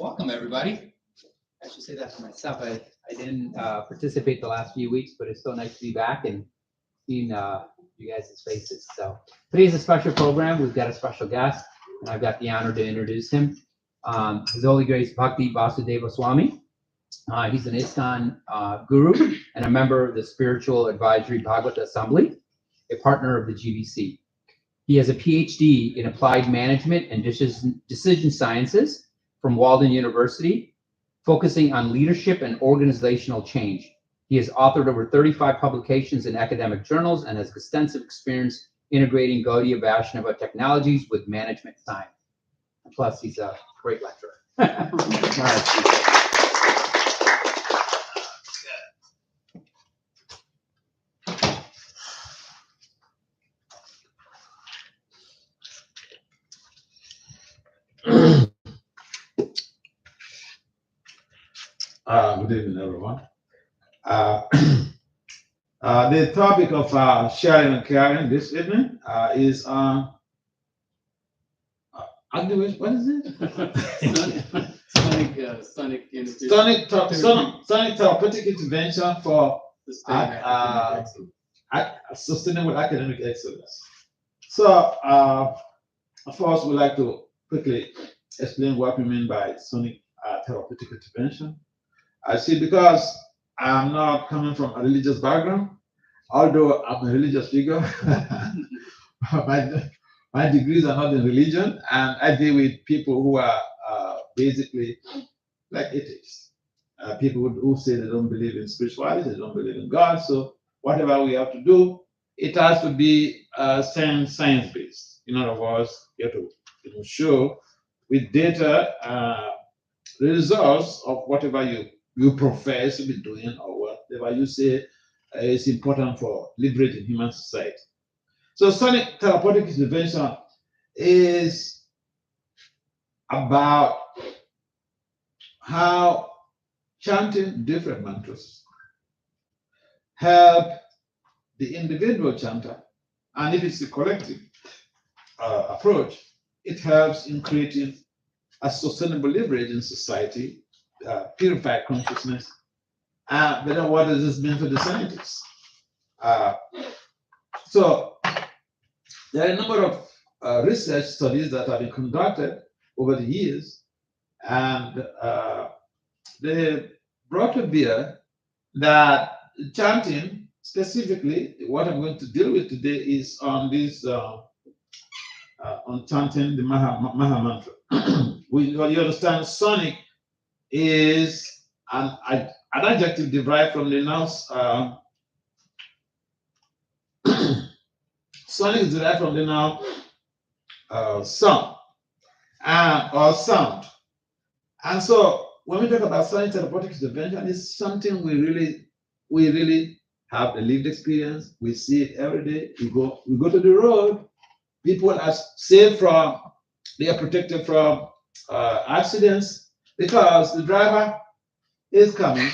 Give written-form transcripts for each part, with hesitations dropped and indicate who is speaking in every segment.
Speaker 1: Welcome, everybody. I should say that for myself. I didn't participate the last few weeks, but it's so nice to be back and seeing you guys' faces. So today's a special program. We've got a special guest, and I've got the honor to introduce him. His Holy Grace Bhakti Vasudeva Swami. He's an ISKCON guru and a member of the Spiritual Advisory Bhagavata Assembly, a partner of the GBC. He has a PhD in Applied Management and Decision Sciences from Walden University, focusing on leadership and organizational change. He has authored over 35 publications in academic journals and has extensive experience integrating Gaudiya Vaishnava technologies with management science. Plus, he's a great lecturer.
Speaker 2: Good evening, everyone. The topic of sharing and caring this evening is what is it? Sonic therapeutic intervention for sustainable academic excellence. So, first, we'd like to quickly explain what we mean by sonic therapeutic intervention. I see, because I'm not coming from a religious background, although I'm a religious figure. my degrees are not in religion, and I deal with people who are basically like atheists. People who say they don't believe in spirituality, they don't believe in God. So whatever we have to do, it has to be science-based. In other words, you have to show with data the results of whatever you profess to be doing, or whatever you say is important for liberating human society. So sonic therapeutic intervention is about how chanting different mantras help the individual chanter, and if it's a collective approach, it helps in creating a sustainable leverage in society, purified consciousness. But then what does this mean for the scientists? So there are a number of research studies that have been conducted over the years, and they brought to bear that chanting, specifically, what I'm going to deal with today is on this on chanting the Maha Mantra. You understand, sonic is an adjective derived from the noun. Sonic is derived from the noun sound or sound. And so when we talk about sonic therapeutic intervention, it's something we really have a lived experience. We see it every day. We go to the road. People are safe from, they are protected from accidents, because the driver is coming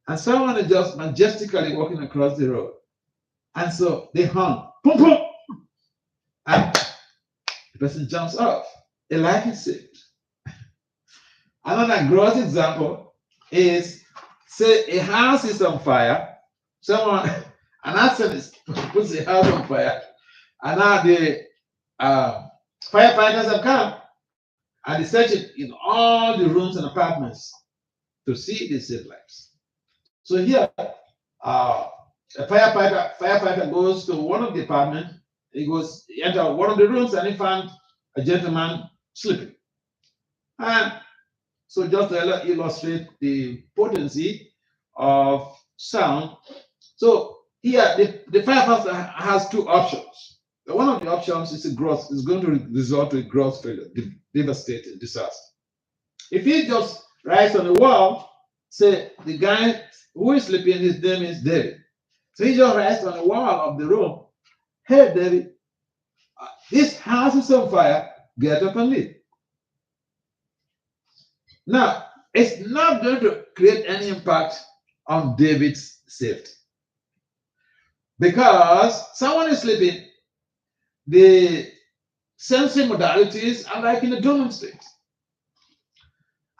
Speaker 2: and someone is just majestically walking across the road. And so they honk, boom, boom, and the person jumps off. A life is saved. Another gross example is, say a house is on fire, an arsonist puts the house on fire, and now the firefighters have come and they search it in all the rooms and apartments to see if they save lives. So here, a firefighter goes to one of the apartments. He enters one of the rooms, and he found a gentleman sleeping. And so, just to illustrate the potency of sound, so here the firefighter has two options. One of the options is going to result to a gross failure, devastating disaster. If he just writes on the wall, say the guy who is sleeping, his name is David. So he just writes on the wall of the room, "Hey David, this house is on fire, get up and leave." Now, it's not going to create any impact on David's safety, because someone is sleeping. The sensing modalities are like in a dormant state.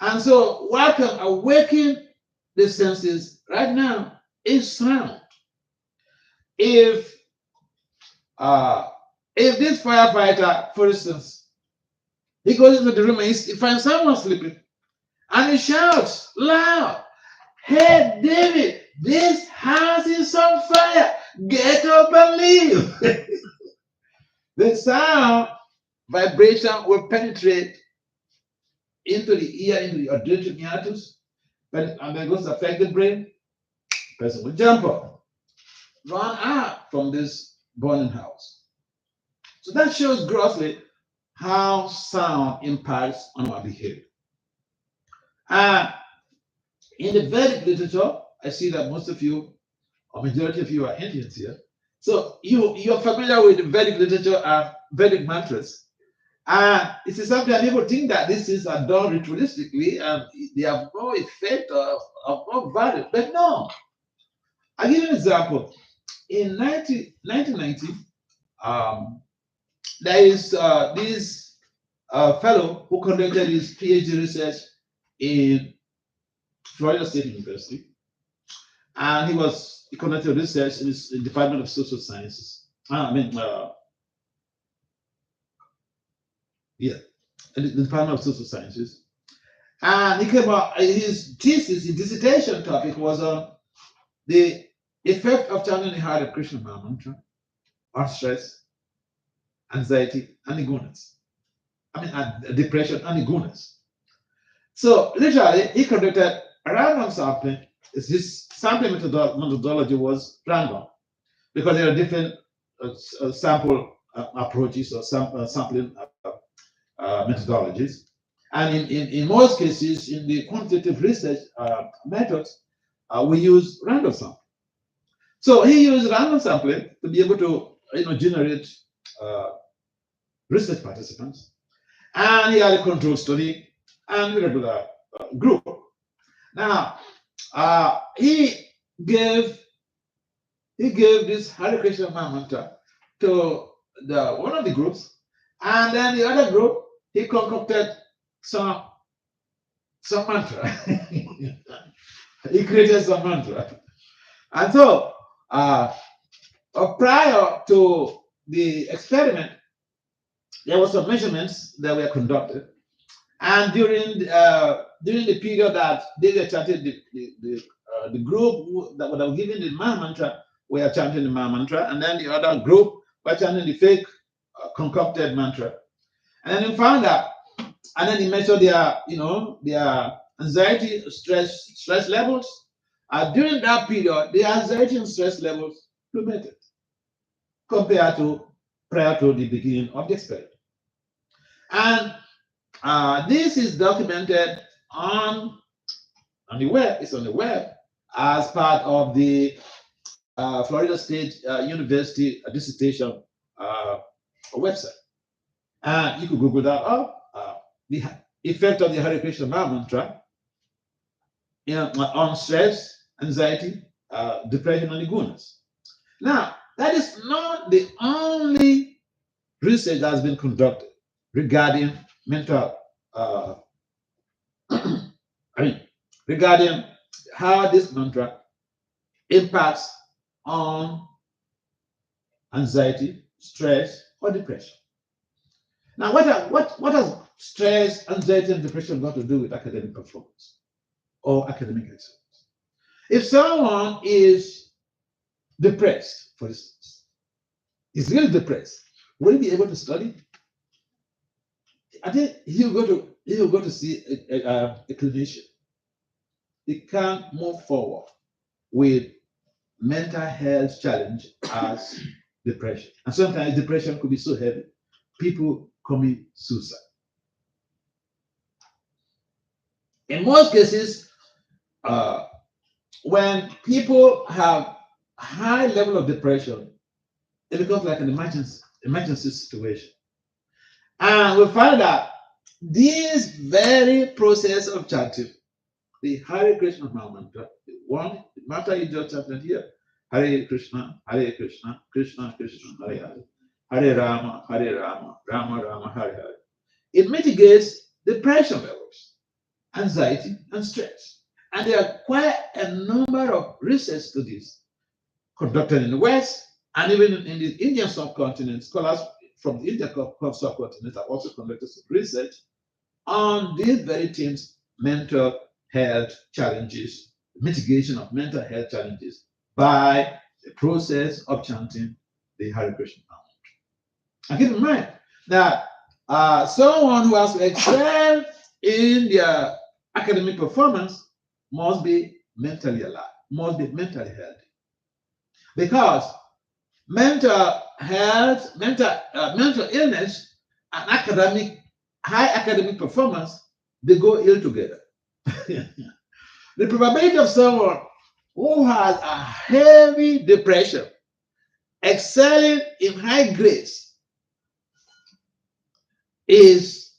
Speaker 2: And so what can awaken the senses right now is sound. If this firefighter, for instance, he goes into the room and he finds someone sleeping, and he shouts loud, "Hey, David, this house is on fire. Get up and leave." The sound vibration will penetrate into the ear, into the auditory meatus, and then goes to affect the brain. The person will jump up, run out from this burning house. So that shows grossly how sound impacts on our behavior. In the Vedic literature, I see that most of you, or majority of you, are Indians here. So you're familiar with the Vedic literature and Vedic mantras. It is sometimes people think that these things are done ritualistically and they have no effect or no value. But no. I'll give you an example. In 1990, there is this fellow who conducted his PhD research in Florida State University, and he conducted research in the Department of Social Sciences. In the Department of Social Sciences, and he came out. His thesis, his dissertation topic was on the effect of chanting the Hare Krishna mantra on stress, anxiety, and ignorance. Depression and ignorance. So literally, he conducted a random sampling. His sampling methodology was random because there are different sample approaches or sampling methodologies. And in most cases, in the quantitative research methods, we use random sampling. So he used random sampling to be able to generate research participants. And he had a control study and a regular group. Now, he gave this Hare Krishna mantra to one of the groups, and then the other group, he concocted some mantra. He created some mantra. And so, prior to the experiment, there were some measurements that were conducted. And during the period that they were chanting, the group that were given the Maha mantra were chanting the Maha mantra, and then the other group were chanting the fake concocted mantra. And then he found out, and then he measured their anxiety, stress levels. During that period, the anxiety and stress levels plummeted compared to prior to the beginning of the experiment. And this is documented on the web. It's on the web as part of the Florida State University dissertation website. And you could Google that up. The effect of the Hare Krishna mantra on stress, anxiety, depression, and ignorance. Now, that is not the only research that has been conducted regarding mental, regarding how this mantra impacts on anxiety, stress, or depression. Now, what has stress, anxiety, and depression got to do with academic performance or academic excellence? If someone is depressed, for instance, is really depressed, will he be able to study? I think he'll go to see a clinician. He can't move forward with mental health challenge as depression. And sometimes depression could be so heavy, people commit suicide. In most cases, when people have high level of depression, it becomes like an emergency situation. And we find that this very process of chanting, the Hare Krishna mantra, the mantra you just chanted here, Hare Krishna, Krishna Krishna, Hare Hare, Hare Rama, Rama Rama, Hare Hare. It mitigates depression levels. anxiety, and stress. And there are quite a number of research studies conducted in the West and even in the Indian subcontinent. Scholars from the Indian subcontinent have also conducted some research on these very themes: mental health challenges, mitigation of mental health challenges by the process of chanting the Hare Krishna mantra. And keep in mind that someone who has to excel in their academic performance must be mentally alive, must be mentally healthy. Because mental health, mental illness, and high academic performance, they go ill together. The probability of someone who has a heavy depression excelling in high grades is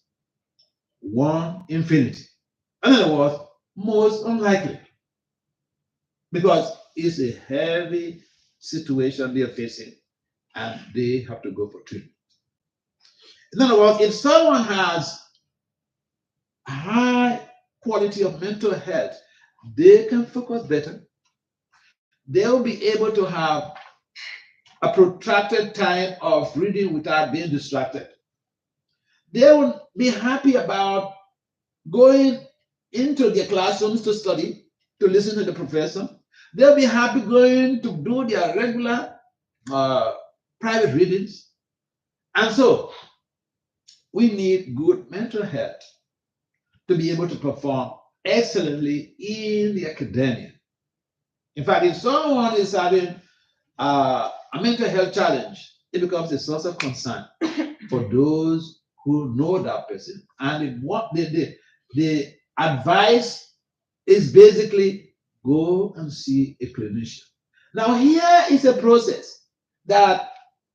Speaker 2: 1 infinity. In other words, most unlikely, because it's a heavy situation they're facing and they have to go for treatment. In other words, if someone has a high quality of mental health, they can focus better. They will be able to have a protracted time of reading without being distracted. They will be happy about going into their classrooms to study, to listen to the professor. They'll be happy going to do their regular private readings. And so we need good mental health to be able to perform excellently in the academia. In fact, if someone is having a mental health challenge, it becomes a source of concern for those who know that person. And the advice is basically go and see a clinician. Now, here is a process that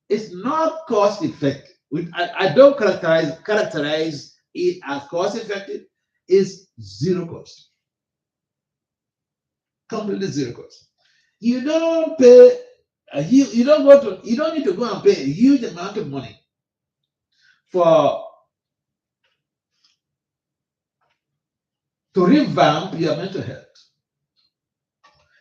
Speaker 2: is not cost effective. I don't characterize it as cost effective. It's zero cost, completely zero cost. You don't pay you don't need to go and pay a huge amount of money for to revamp your mental health.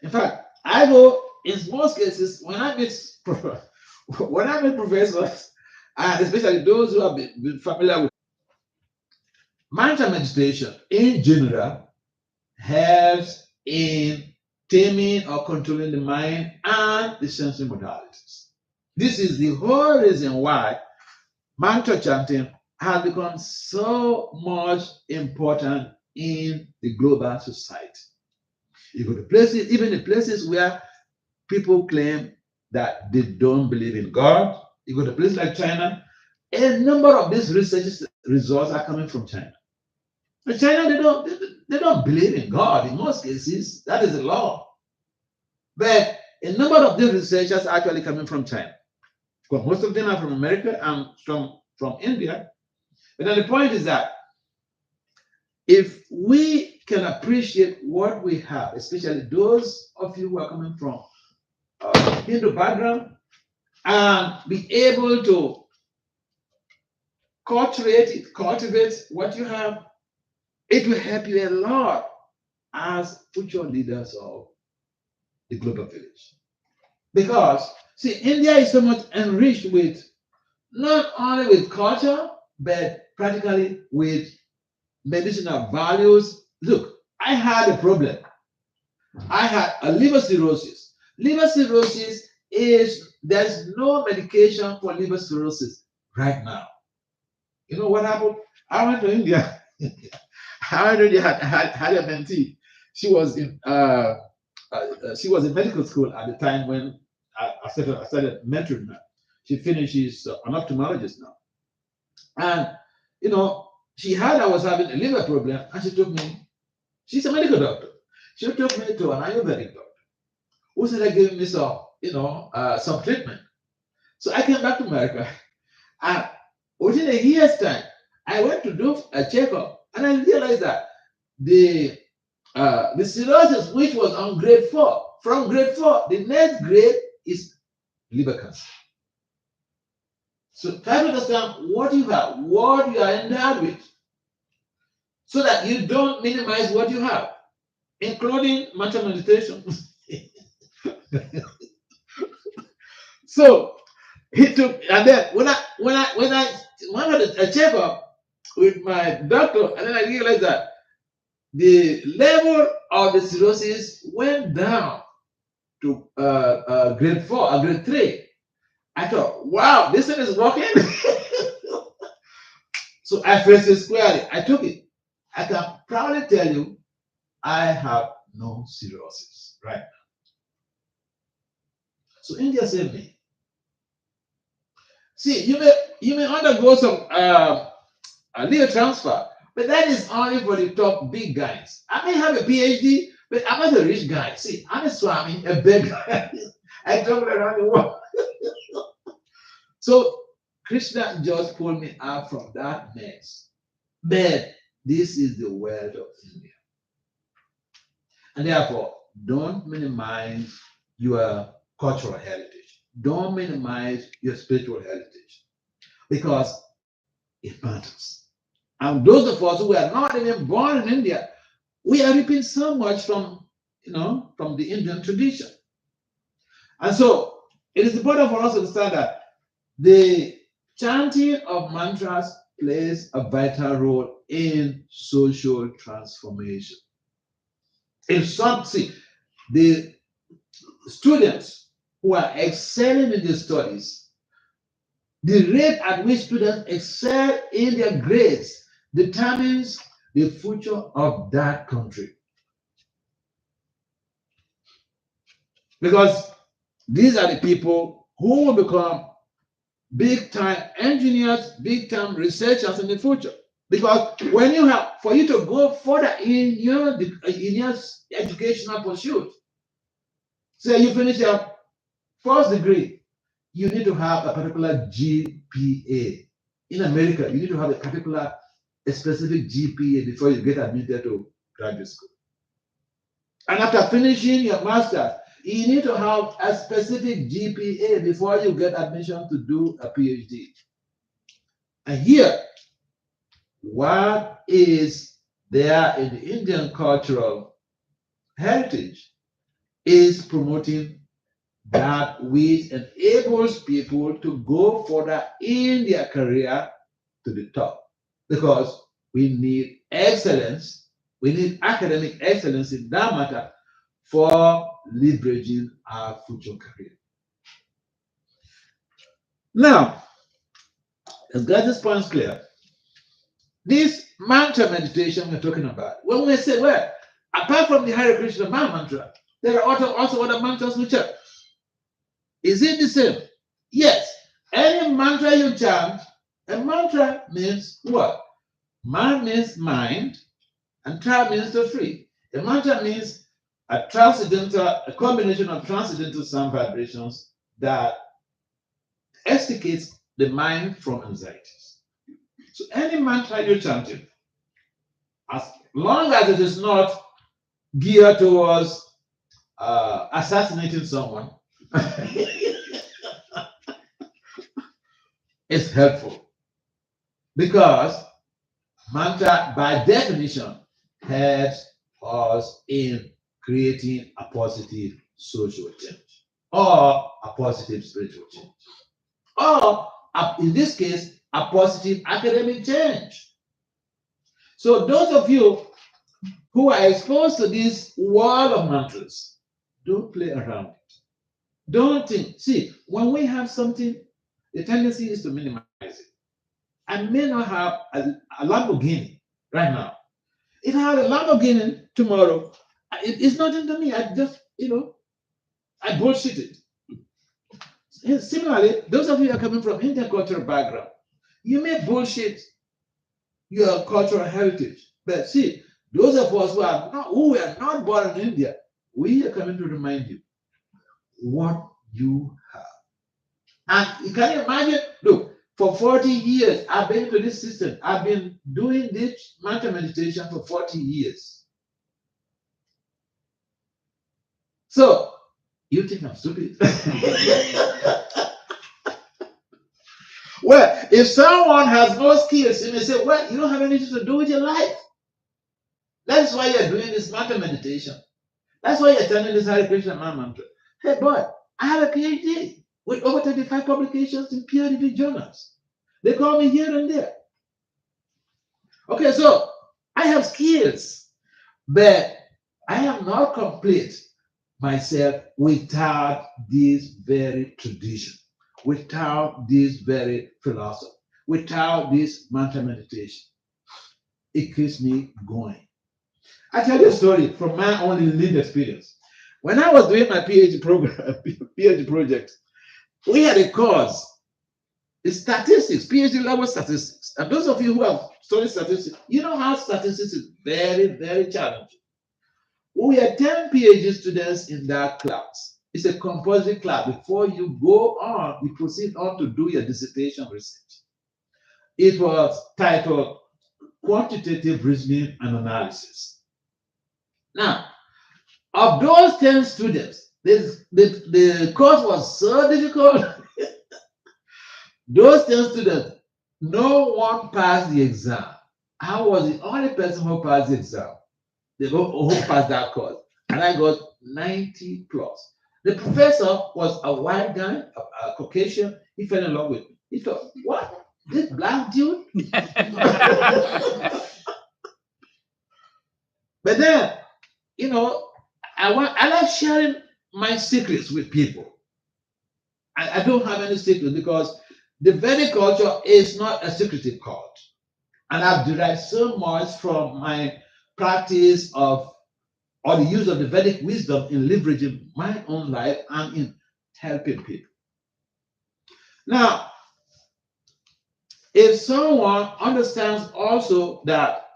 Speaker 2: In fact, I go in most cases when I meet professors, and especially those who have been familiar with mantra meditation in general, helps in taming or controlling the mind and the sensory modalities. This is the whole reason why mantra chanting has become so much important in the global society. You go to places, even the places where people claim that they don't believe in God. You go to places like China, a number of these research results are coming from China. In China, they don't believe in God in most cases. That is the law. But a number of these researchers are actually coming from China. Because most of them are from America and from India. But then the point is that if we can appreciate what we have, especially those of you who are coming from Hindu background, and be able to cultivate what you have, it will help you a lot as future leaders of the global village. Because, see, India is so much enriched with not only with culture, but practically with medicinal values. Look, I had a problem. I had a liver cirrhosis. Liver cirrhosis there's no medication for liver cirrhosis right now. You know what happened? I went to India. I went to India, had a mentee. She was in medical school at the time when I started mentoring her. She finished, she's an ophthalmologist now. And, she heard I was having a liver problem, and she took me, she's a medical doctor. She took me to an Ayurvedic doctor who started giving me some treatment. So I came back to America, and within a year's time, I went to do a checkup, and I realized that the cirrhosis, which was on grade 4, from grade 4, the next grade is liver cancer. So try to understand what you have, what you are endowed with. so that you don't minimize what you have, including mantra meditation. So he took, and then when I had a checkup with my doctor, and then I realized that the level of the cirrhosis went down to grade 4 or grade 3. I thought, wow, this thing is working. So I faced it squarely. I took it. I can proudly tell you, I have no cirrhosis right now. So India saved me. See, you may undergo some liver transfer, but that is only for the top big guys. I may have a PhD, but I'm not a rich guy. See, I'm a Swami, a big guy. I travel around the world. So Krishna just pulled me out from that mess. But this is the world of India. And therefore, don't minimize your cultural heritage. Don't minimize your spiritual heritage, because it matters. And those of us who are not even born in India, we are reaping so much from the Indian tradition. And so it is important for us to understand that the chanting of mantras plays a vital role in social transformation. The students who are excelling in their studies, the rate at which students excel in their grades determines the future of that country. Because these are the people who will become big-time engineers, big-time researchers in the future. Because for you to go further in your educational pursuit, say you finish your first degree, you need to have a particular GPA. In America, you need to have a specific GPA before you get admitted to graduate school. And after finishing your master's, you need to have a specific GPA before you get admission to do a PhD. And here, what is there in the Indian cultural heritage is promoting that which enables people to go further in their career to the top. Because we need excellence, we need academic excellence in that matter for leveraging our future career. Now, let's get this point clear. This mantra meditation we're talking about, when we say, well, apart from the Hare Krishna mantra, there are also other mantras which are. Is it the same? Yes. Any mantra you chant, a mantra means what? Man means mind, and tra means to free. A mantra means a combination of transcendental sound vibrations that extricates the mind from anxieties. So any mantra you're chanting, as long as it is not geared towards assassinating someone, it's helpful. Because mantra, by definition, helps us in creating a positive social change or a positive spiritual change, or in this case, a positive academic change. So those of you who are exposed to this world of mantras, don't play around it. Don't think. See, when we have something, the tendency is to minimize it. I may not have a Lamborghini right now. If I have a Lamborghini tomorrow, it's nothing to me. I just, I bullshit it. Similarly, those of you who are coming from Indian cultural background, you may bullshit your cultural heritage. But see, those of us who were not born in India, we are coming to remind you what you have. And you can imagine, look, for 40 years, I've been to this system. I've been doing this mantra meditation for 40 years. So, you think I'm stupid? Well, if someone has no skills, you may say, well, you don't have anything to do with your life. That's why you're doing this matter meditation. That's why you're turning this Hare Krishna mantra. Hey, boy, I have a PhD with over 35 publications in peer-reviewed journals. They call me here and there. Okay, so I have skills, but I am not complete myself without this very tradition, without this very philosophy, without this mantra meditation. It keeps me going. I tell you a story from my own lived experience. When I was doing my PhD program, PhD project, we had a course. It's statistics, PhD level statistics. And those of you who have studied statistics, you know how statistics is very, very challenging. We had 10 PhD students in that class. It's a compulsory class. Before you go on, you proceed on to do your dissertation research. It was titled Quantitative Reasoning and Analysis. Now, of those 10 students, the course was so difficult. Those 10 students, no one passed the exam. I was the only person who passed the exam. Who passed that course. And I got 90 plus. The professor was a white guy, a Caucasian. He fell in love with me. He thought, what? This black dude? But then, you know, I like sharing my secrets with people. I don't have any secrets because the Vedic culture is not a secretive cult. And I've derived so much from my practice of, or the use of the Vedic wisdom in leveraging my own life and in helping people. Now, if someone understands also that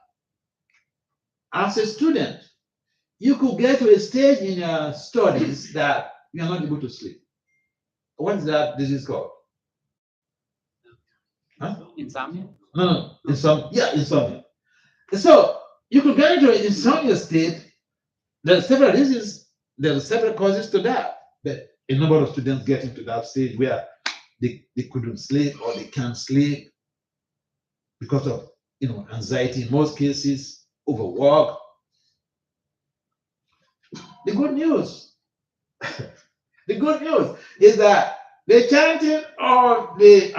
Speaker 2: as a student, you could get to a stage in your studies that you are not able to sleep. What is that disease called? Huh?
Speaker 1: Insomnia?
Speaker 2: No, insomnia. Insomnia. So you could get into an insomnia state. There are several reasons, there are several causes to that. But a number of students get into that stage where they couldn't sleep or they can't sleep because of anxiety in most cases, overwork. The good news, the good news is that the chanting or the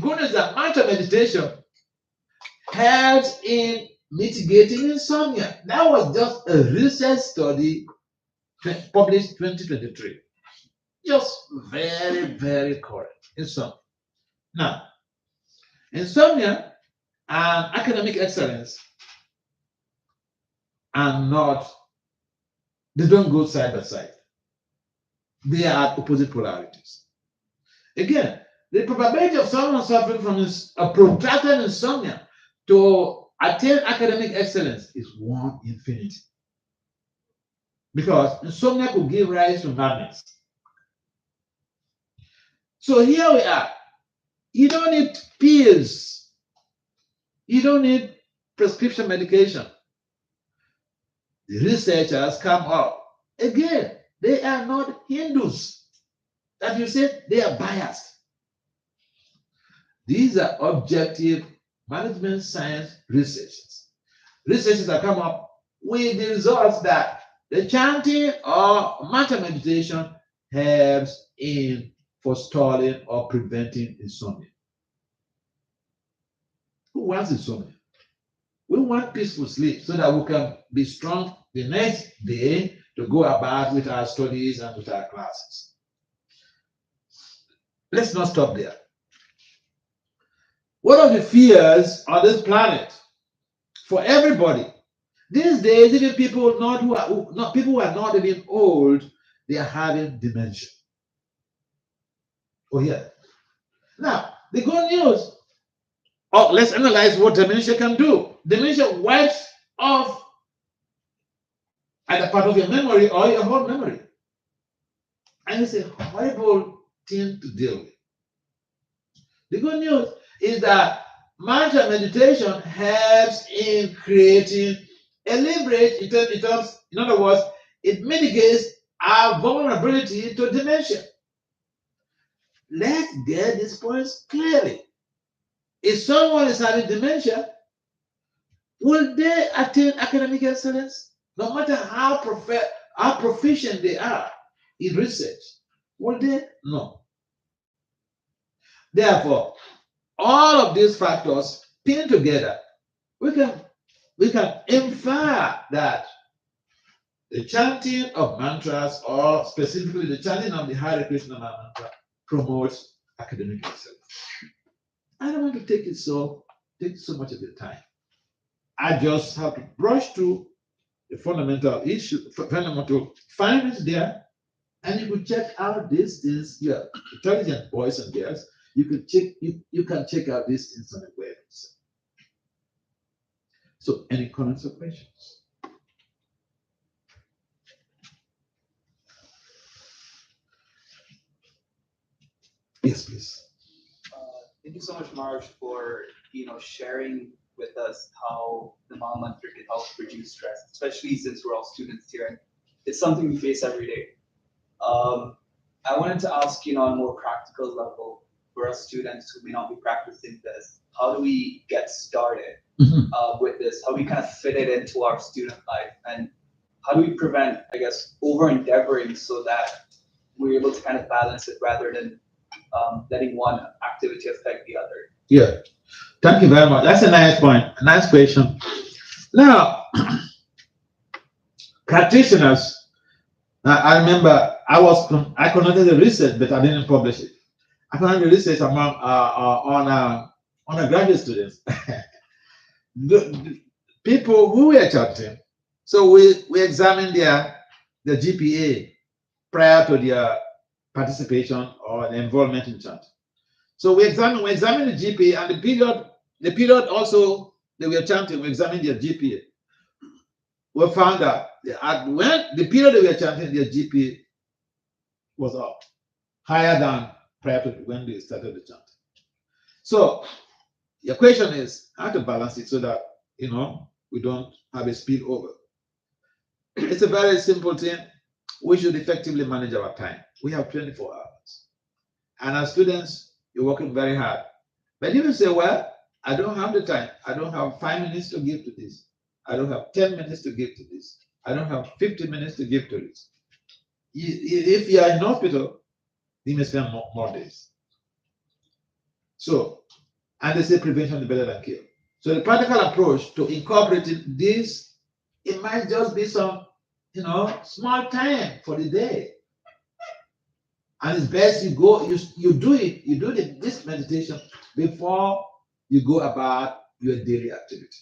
Speaker 2: good news is that mantra meditation helps in mitigating insomnia. That was just a research study published 2023. Just very, very correct. Insomnia. Now, insomnia and academic excellence they don't go side by side. They are opposite polarities. Again, the probability of someone suffering from a protracted insomnia to attain academic excellence is 1 infinity. Because insomnia could give rise to madness. So here we are. You don't need pills. You don't need prescription medication. The researchers come up. Again, they are not Hindus. That you said they are biased. These are objective management science researchers. Researchers that come up with the results that the chanting or mantra meditation helps in forestalling or preventing insomnia. Who wants insomnia? We want peaceful sleep so that we can be strong the next day to go about with our studies and with our classes. Let's not stop there. One of the fears on this planet for everybody these days, even people who are not even old, they are having dementia. Oh yeah. Now the good news. Oh, let's analyze what dementia can do. Dementia wipes off either part of your memory or your whole memory. And it's a horrible thing to deal with. The good news is that mantra meditation helps in creating a leverage in other words, it mitigates our vulnerability to dementia. Let's get these points clearly. If someone is having dementia, will they attain academic excellence? No matter how proficient they are in research, will they? No. Therefore, all of these factors pinned together, we can infer that the chanting of mantras, or specifically the chanting of the Hare Krishna mantra, promotes academic excellence. I don't want to take so much of your time. I just have to brush through the fundamental findings there, and you could check out these things. You are intelligent boys and girls. You can check out these things on the web. So, any comments or questions? Yes, please.
Speaker 3: Thank you so much, Marge, for sharing with us how the Maha Mantra can help reduce stress, especially since we're all students here, and it's something we face every day. I wanted to ask, on a more practical level, for us students who may not be practicing this, how do we get started with this? How do we kind of fit it into our student life, and how do we prevent, I guess, over-endeavoring so that we're able to kind of balance it rather than letting one activity affect the other?
Speaker 2: Yeah, thank you very much. That's a nice point, a nice question. Now, practitioners, I remember I conducted the research, but I didn't publish it. I conducted the research among on graduate students, the people who were chanting. So we examined their GPA prior to their participation or the involvement in chant. So we examined the GPA, and the period also they were chanting, we examined their GPA. We found that when the period they were chanting, their GPA was up, higher than prior to when they started the chant. So your question is how to balance it so that we don't have a spillover. It's a very simple thing. We should effectively manage our time. We have 24 hours. And as students, you're working very hard. But you will say, well, I don't have the time. I don't have 5 minutes to give to this. I don't have 10 minutes to give to this. I don't have 50 minutes to give to this. If you are in hospital, you may spend more days. So, and they say prevention is better than cure. So the practical approach to incorporating this, it might just be some, small time for the day. And it's best you do this meditation before you go about your daily activity.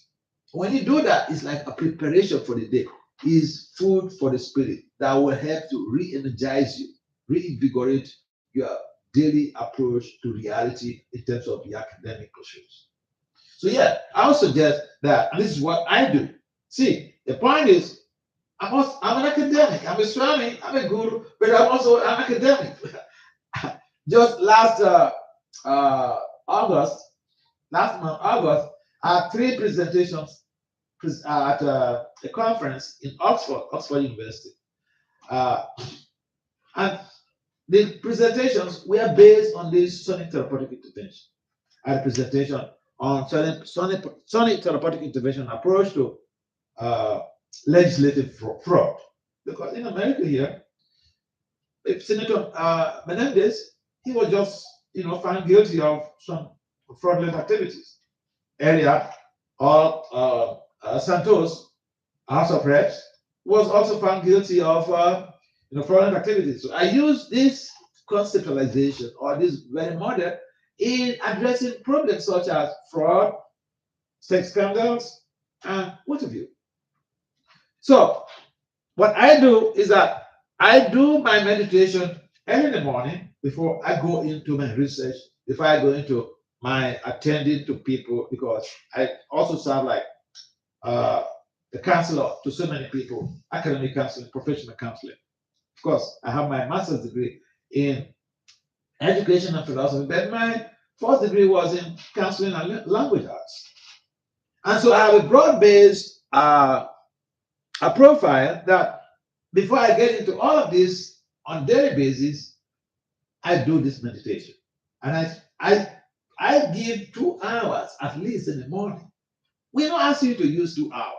Speaker 2: When you do that, it's like a preparation for the day. It's food for the spirit that will help to re-energize you, reinvigorate your daily approach to reality in terms of the academic pursuits. So yeah, I would suggest that, and this is what I do. See, the point is, I'm an academic, I'm a Swami, I'm a guru, but I'm also an academic. Just last month, August, I had 3 presentations at a conference in Oxford University. And the presentations were based on this sonic therapeutic intervention. I had a presentation on sonic therapeutic intervention approach to legislative fraud. Because in America here, if Senator Menendez, he was just found guilty of some fraudulent activities. Earlier, Santos, House of Reps, was also found guilty of fraudulent activities. So I use this conceptualization or this very model in addressing problems such as fraud, sex scandals, and what have you. So what I do is that I do my meditation early in the morning before I go into my research, before I go into my attending to people, because I also serve like the counselor to so many people, academic counseling, professional counseling. Of course, I have my master's degree in education and philosophy, but my first degree was in counseling and language arts. And so I have a broad-based a profile that before I get into all of this on daily basis, I do this meditation. And I give 2 hours at least in the morning We don't ask you to use 2 hours.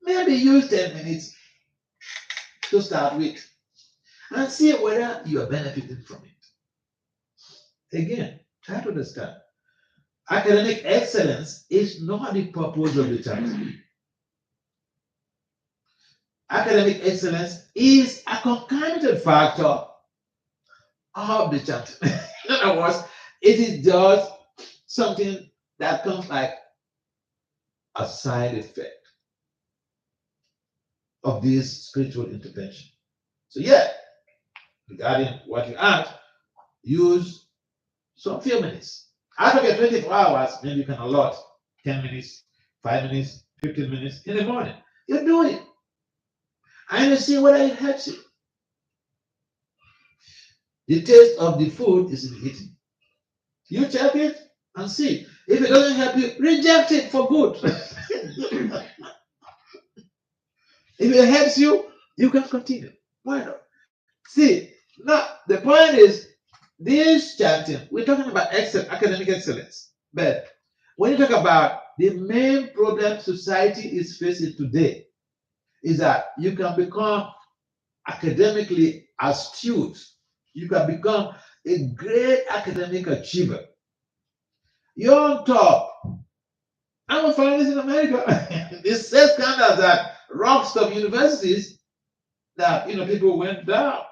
Speaker 2: Maybe use 10 minutes to start with and see whether you are benefiting from it. Again, try to understand. Academic excellence is not the purpose of the chanting. Academic excellence is a concomitant factor of the chanting. In other words, it is just something that comes like a side effect of this spiritual intervention. So yeah, regarding what you asked, use some few minutes. Out of your 24 hours, maybe you can allot 10 minutes, 5 minutes, 15 minutes in the morning. You do it. And you see whether it helps you. The taste of the food is in the eating. You check it and see. If it doesn't help you, reject it for good. If it helps you, you can continue. Why not? See, now the point is, this chanting, we're talking about academic excellence. But when you talk about the main problem society is facing today, is that you can become academically astute. You can become a great academic achiever. You're on top. I'm gonna find this in America. This set standards that rocks some universities that people went down.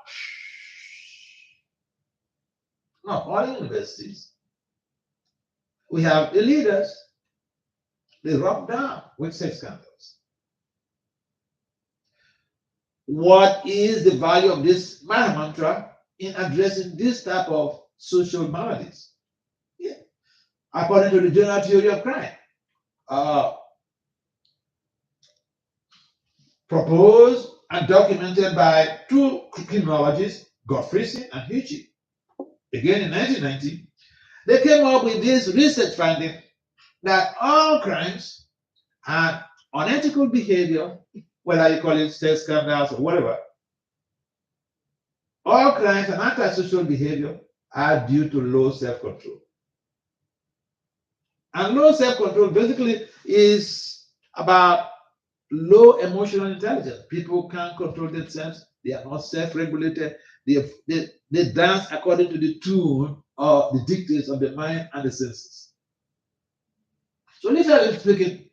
Speaker 2: Not all universities. We have the leaders, they rock down with sex scandals. What is the value of this mantra in addressing this type of social maladies? Yeah. According to the general theory of crime, proposed and documented by 2 criminologists, Gottfriedson and Hitchie. Again in 1990, they came up with this research finding that all crimes and unethical behavior, whether you call it sex scandals or whatever, all crimes and antisocial behavior are due to low self-control. And low self-control basically is about low emotional intelligence. People can't control themselves. They are not self-regulated. They dance according to the tune or the dictates of the mind and the senses. So literally speaking,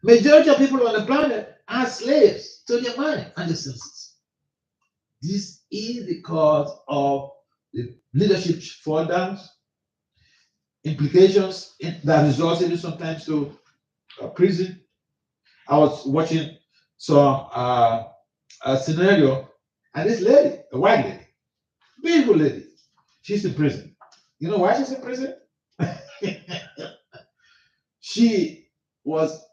Speaker 2: majority of people on the planet are slaves to their mind and the senses. This is the cause of the leadership fall downs, implications that result in sometimes to prison. I was watching some a scenario, and this lady, a white lady, beautiful lady, she's in prison. You know why she's in prison? She was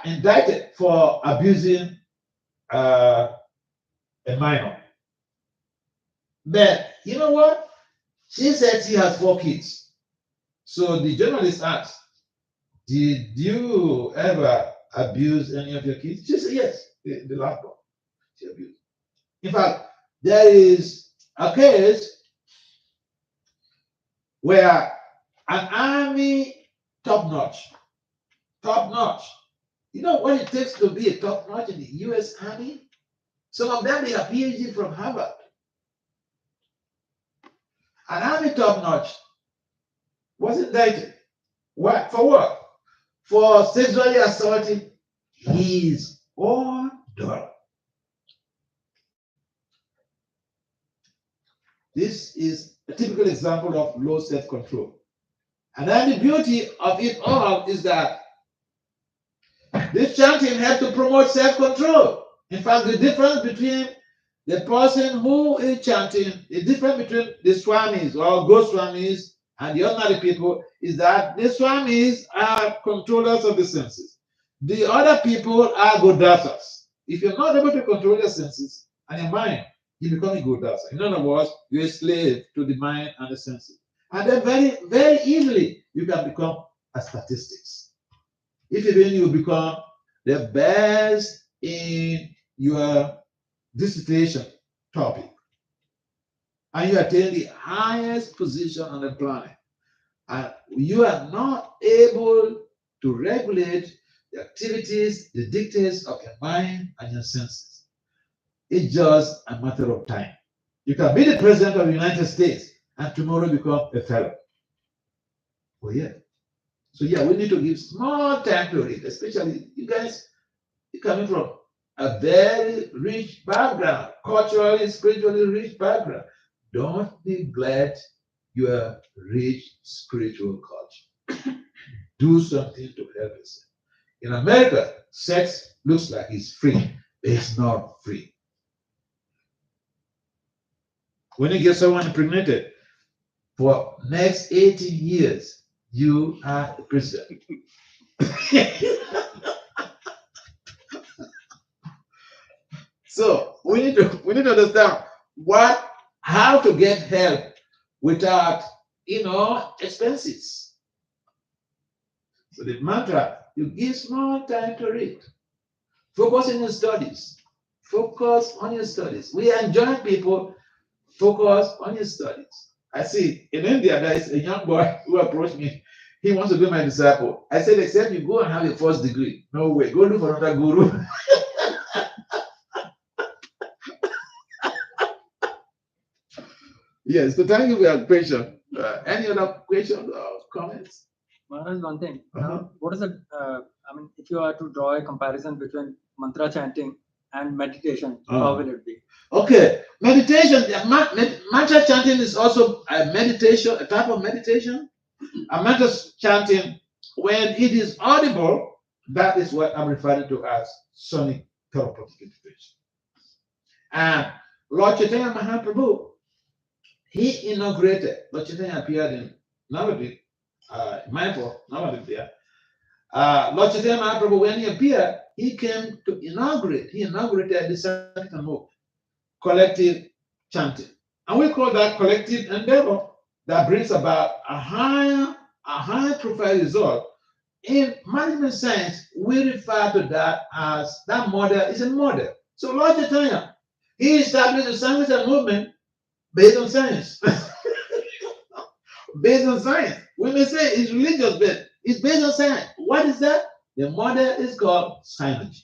Speaker 2: indicted for abusing a minor. But you know what? She said she has 4 kids. So the journalist asked, did you ever abuse any of your kids? She said yes, the last one she abused. In fact, there is a case where an army top-notch, you know what it takes to be a top-notch in the US Army? Some of them, they have PhD from Harvard. An army top-notch was indicted. What? For what? For sexually assaulting his own daughter. This is a typical example of low self-control. And then the beauty of it all is that this chanting helps to promote self-control. In fact, the difference between the person who is chanting, the difference between the swamis or Goswamis and the ordinary people is that the swamis are controllers of the senses. The other people are godasas. If you're not able to control your senses and your mind, you become a godasa. In other words, you're a slave to the mind and the senses. And then very, very easily, you can become a statistics. If even you become the best in your dissertation topic, and you attain the highest position on the planet, and you are not able to regulate the activities, the dictates of your mind and your senses. It's just a matter of time. You can be the president of the United States and tomorrow become a fellow. Oh yeah. So yeah, we need to give small time to it, especially you guys, you're coming from a very rich background, culturally, spiritually rich background. Don't neglect your rich spiritual culture. Do something to help yourself. In America, sex looks like it's free. It's not free. When you get someone impregnated, for next 18 years, you are the president. So we need to understand how to get help without expenses. So the mantra, you give small time to read. Focus on your studies. Focus on your studies. We enjoy people. Focus on your studies. I see in India there is a young boy who approached me. He wants to be my disciple. I said, except you go and have a first degree. No way. Go look for another guru. Yes, so thank you for your question. Any other questions or comments?
Speaker 4: Maharaj, one thing. What is it? If you are to draw a comparison between mantra chanting and meditation, how will it be?
Speaker 2: Okay, meditation. Mantra chanting is also a meditation, a type of meditation. A mantra chanting, when it is audible, that is what I'm referring to as sonic therapeutic meditation. And Lord Chaitanya Mahaprabhu, he inaugurated. Lord Chaitanya appeared in Navadvip, Navadvip there. Lord Chaitanya Mahaprabhu, when he appeared, he came to inaugurate. He inaugurated the sat-cit-ananda movement, collective chanting, and we call that collective endeavor that brings about a high profile result. In management science, we refer to that as that model is a model. So Lord Chaitanya, he established the sat-cit-ananda movement based on science. Based on science. We may say it's religious, but it's based on science. What is that? The model is called synergy.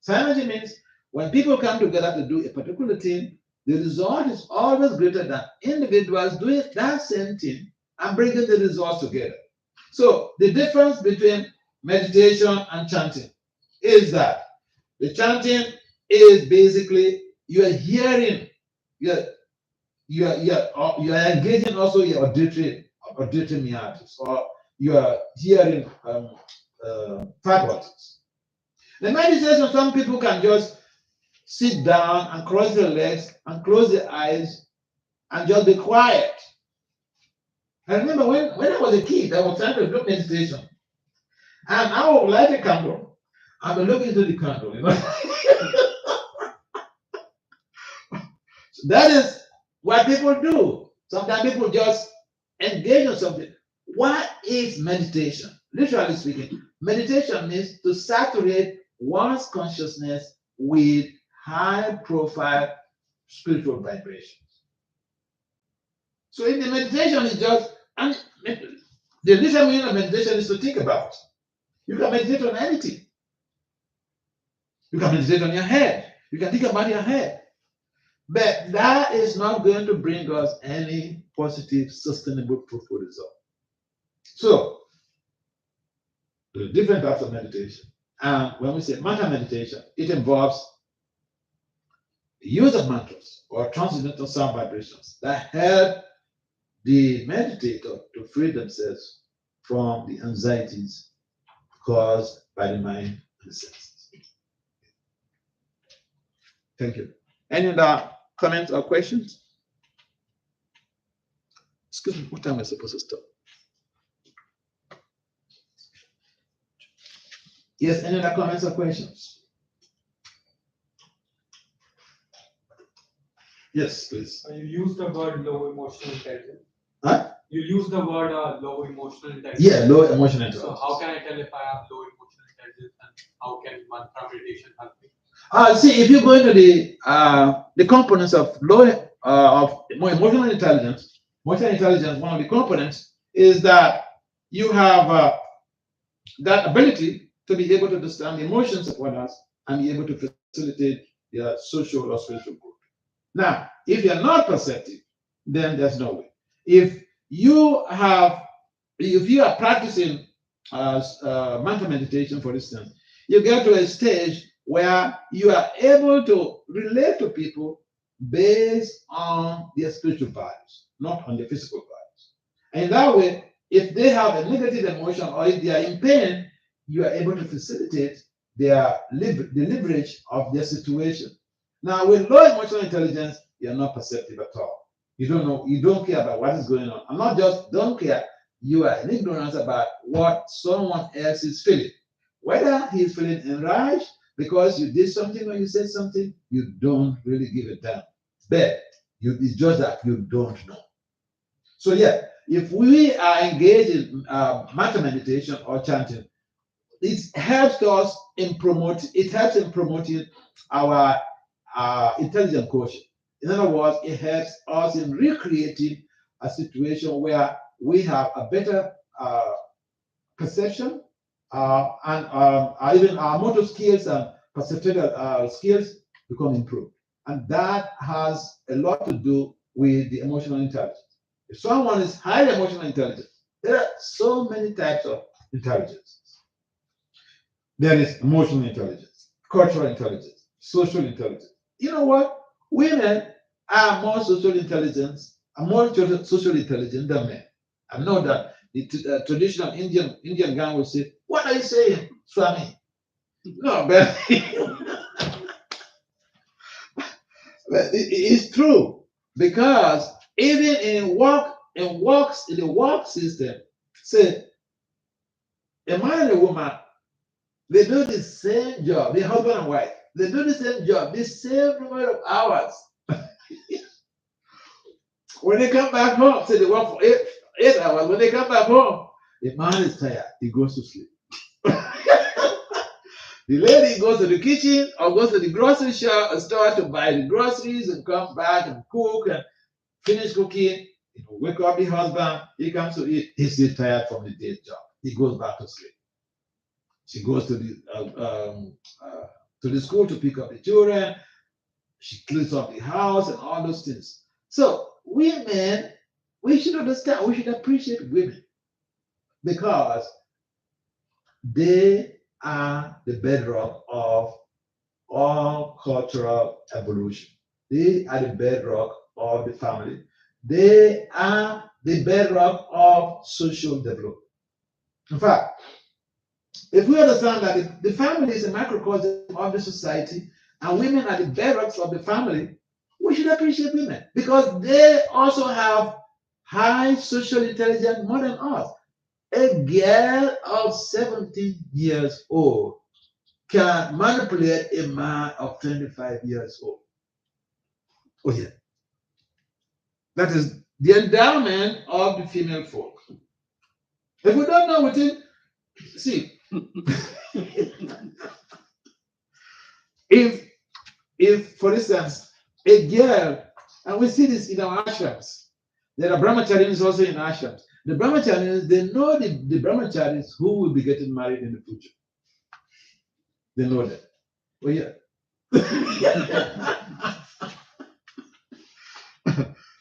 Speaker 2: Synergy means when people come together to do a particular thing, the result is always greater than individuals doing that same thing and bringing the results together. So the difference between meditation and chanting is that the chanting is basically you are hearing, you are engaging also your auditory meatus, or you are hearing faculties. The meditation, some people can just sit down and cross their legs and close their eyes and just be quiet. I remember when I was a kid, I was trying to do meditation, and I would light a candle and be looking into the candle, So that is what people do. Sometimes people just engage on something. What is meditation? Literally speaking, meditation means to saturate one's consciousness with high profile spiritual vibrations. So in the meditation is just, and the literal meaning of meditation is to think about. You can meditate on anything. You can meditate on your head. You can think about your head. But that is not going to bring us any positive, sustainable, fruitful result. So, there are different types of meditation. And when we say mantra meditation, it involves the use of mantras or transcendental sound vibrations that help the meditator to free themselves from the anxieties caused by the mind and the senses. Thank you. Any other comments or questions? Excuse me, what time am I supposed to stop? Yes, any other comments or questions? Yes, please.
Speaker 5: You use the word low emotional intelligence.
Speaker 2: Huh?
Speaker 5: You use the word low emotional intelligence.
Speaker 2: Yeah, low emotional intelligence.
Speaker 5: So how can I tell if I have low emotional intelligence, and how can mantra meditation help me?
Speaker 2: See, if you go into the components of more emotional intelligence, one of the components is that you have that ability to be able to understand the emotions of others and be able to facilitate their social or spiritual growth. Now, if you're not perceptive, then there's no way. If you are practicing mental meditation, for instance, you get to a stage where you are able to relate to people based on their spiritual values, not on their physical values. And that way, if they have a negative emotion or if they are in pain, you are able to facilitate the leverage of their situation. Now, with low emotional intelligence, you're not perceptive at all. You don't know, you don't care about what is going on. I'm not just don't care, you are in ignorance about what someone else is feeling. Whether he's feeling enraged because you did something or you said something, you don't really give a damn. But it's just that you don't know. So yeah, if we are engaged in mental meditation or chanting, it helps us in promoting our intelligent quotient. In other words, it helps us in recreating a situation where we have a better perception and even our motor skills and perceptual skills become improved. And that has a lot to do with the emotional intelligence. If someone is highly emotional intelligent, there are so many types of intelligence. There is emotional intelligence, cultural intelligence, social intelligence. You know what? Women are more social intelligence, than men. I know that the traditional Indian guy will say, "What are you saying, Swami?" No, but, but it's true because even in the work system, say a man and a woman, they do the same job, the husband and wife. They do the same job, the same number of hours. When they come back home, say they work for 8 hours. When they come back home, the man is tired. He goes to sleep. The lady goes to the kitchen or goes to the grocery store to buy the groceries and come back and cook and finish cooking. Wake up the husband. He comes to eat. He's still tired from the day's job. He goes back to sleep. She goes to the school to pick up the children. She cleans up the house and all those things. So women, we should understand, we should appreciate women because they are the bedrock of all cultural evolution. They are the bedrock of the family. They are the bedrock of social development. In fact, if we understand that the family is a microcosm of the society and women are the bedrocks of the family, we should appreciate women because they also have high social intelligence more than us. A girl of 17 years old can manipulate a man of 25 years old. Oh yeah. That is the endowment of the female folk. If we don't know what it, see, if for instance, a girl, and we see this in our ashrams, there are brahmacharis also in ashrams. The brahmacharis, they know the brahmacharis who will be getting married in the future. They know that. Oh yeah.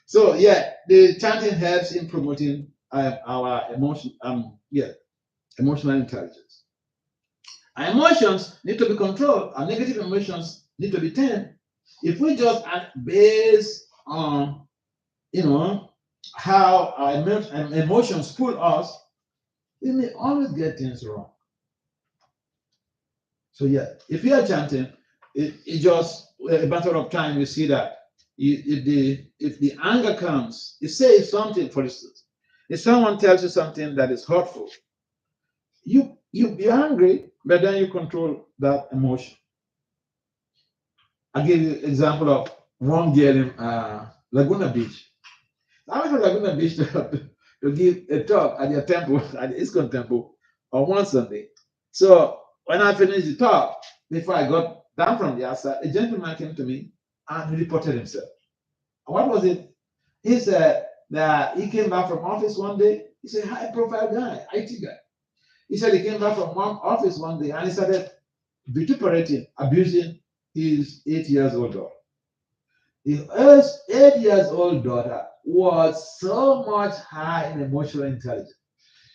Speaker 2: So yeah, the chanting helps in promoting our emotional intelligence. Our emotions need to be controlled. Our negative emotions need to be tamed. If we just act based on, how our emotions pull us, we may always get things wrong. So yeah, if you are chanting, it just a matter of time. You see that if the anger comes, you say something. For instance, if someone tells you something that is hurtful, you're angry, but then you control that emotion. I'll give you an example of one girl in Laguna Beach. I went to Laguna Beach to give a talk at their temple, at the ISKCON temple, on one Sunday. So when I finished the talk, before I got down from the outside, a gentleman came to me and he reported himself. And what was it? He said that he came back from office one day. He's a high-profile guy, IT guy. He said he came back from one office one day and he started vituperating, abusing his 8 years old daughter. His 8 years old daughter was so much high in emotional intelligence.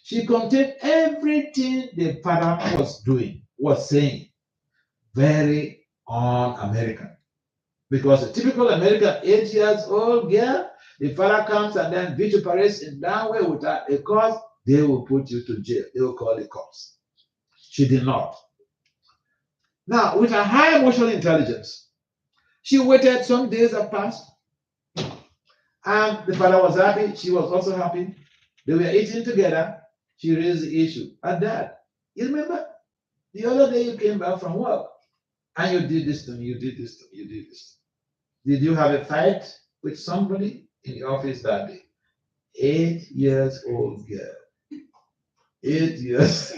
Speaker 2: She contained everything the father was doing, was saying, very un-American. Because a typical American 8 years old girl, the father comes and then vituperates in that way without a cause, they will put you to jail. They will call the cops. She did not. Now, with her high emotional intelligence, she waited. Some days have passed, and the father was happy. She was also happy. They were eating together. She raised the issue. And Dad, you remember the other day you came back from work and you did this to me, you did this to me, you did this. Did you have a fight with somebody in the office that day? 8 years old girl. 8 years.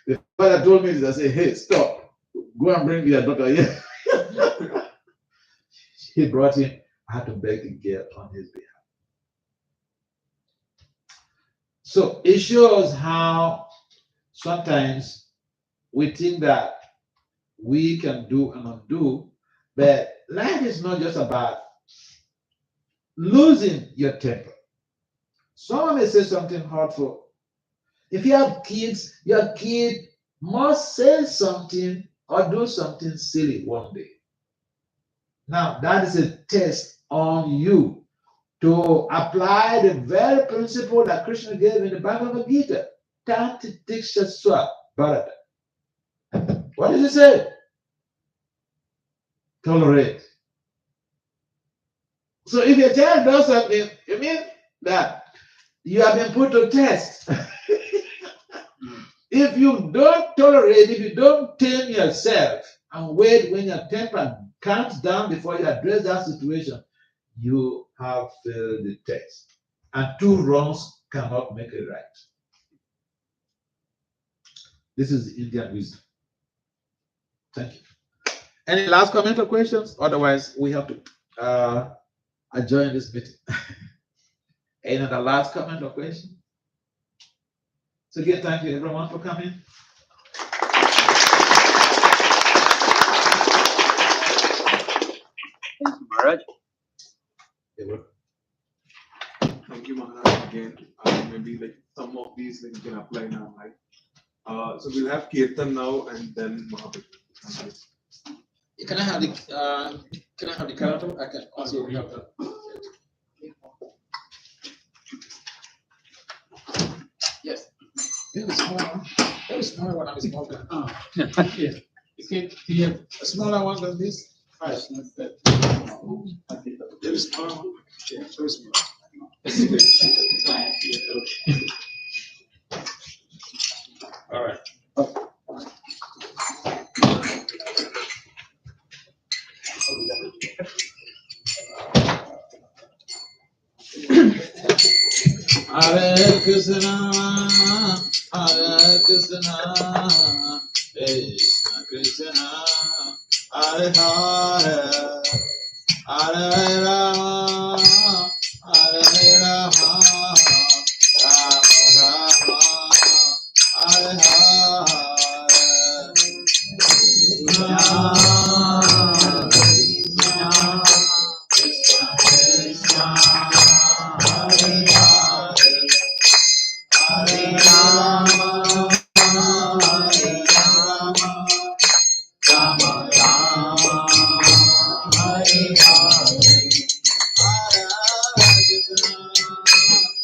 Speaker 2: The father told me this. I said, hey, stop. Go and bring your daughter here. He brought him. I had to beg the girl on his behalf. So it shows how sometimes we think that we can do and undo, but life is not just about losing your temper. Someone may say something hurtful. If you have kids, your kid must say something or do something silly one day. Now, that is a test on you to apply the very principle that Krishna gave in the Bhagavad Gita. Tanti Diksha Swa Bharata. What did he say? Tolerate. So if your child does something, it means that you have been put to test. If you don't tolerate, if you don't tame yourself and wait when your temper comes down before you address that situation, you have failed the test. And two wrongs cannot make it right. This is the Indian wisdom. Thank you. Any last comment or questions? Otherwise, we have to adjourn this meeting. Any other last comment or question? So again, thank you everyone for coming.
Speaker 6: Thank you, Maharaj.
Speaker 2: You're welcome.
Speaker 5: Thank you, Maharaj, again. Maybe like some of these like, you can apply now, right? So we'll have Kirtan now and then Mahabharata.
Speaker 2: Can I have the character? I can also have the. Yes. Maybe a smaller one. Maybe a smaller one. I'm a small guy.
Speaker 1: Oh, yeah.
Speaker 2: Can you have a smaller one than this? Right. Maybe a smaller one. Yeah, very small. All right. Hare Krishna, Hare Krishna, Krishna Krishna, Hare Hare, Hare Rama, Hare Rama, Rama Rama, Hare Hare, Krishna Krishna, Hare Hare, Hare Rama, Hare Rama, Rama Rama, Hare Hare, Hare Krishna.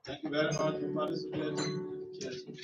Speaker 2: Thank you very much for participating. Cheers.